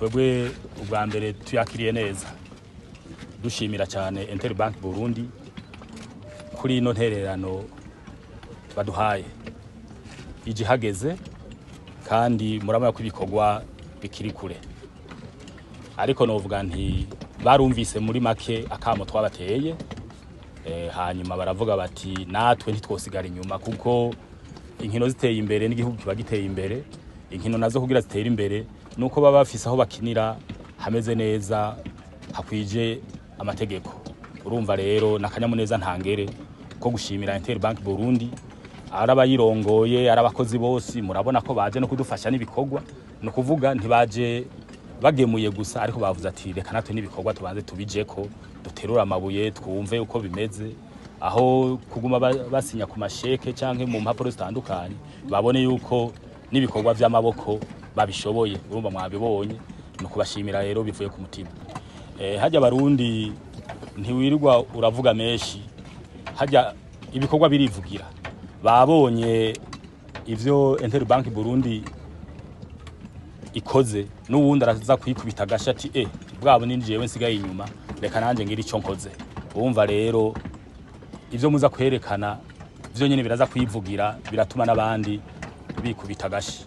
twebwe ubwa mbere tuyakiriye neza dushimira cyane Interbank Burundi kuri ino ntererano baduhaye ije hageze kandi murama ko ibikorwa bikiri kure ariko novuga nti barumvise muri make akamo twabateye hanyuma baravuga bati natwe ntitwosigara inyuma kuko inkino ziteye imbere n'igihugu kiba giteye imbere inkino nazo kugira zitera imbere nuko baba bafise aho bakinira hameze neza hakwije amategeko urumva rero nakanyamuneza ntangere ko gushimira Interbank Burundi arabayirongoye arabakozi bose murabona ko baje no kudufasha n'ibikorwa no kuvuga ntibaje bagemuye gusa ariko bavuze ati reka natwe n'ibikorwa tubanze tubijeko duterura amabuye twumve uko bimeze aho kuguma basinya ku masheke canke mu mpapuro zitandukanye babone yuko n'ibikorwa vy'amaboko babishoboye urumva mwabibonye no kubashimira rero bivuye ku mutima hajya Barundi ntiwirirwa uravuga menshi hajya ibikorwa birivugira babonye ivyo Interbank Burundi ikoze n'uwundi araza kwikubita gashati bwabo ninjiyewe nsigaye inyuma reka nanje ngira ico nkoze urumva rero ivyo muza kwerekana vyo nyene biraza kwivugira biratuma n'abandi bikubita gashi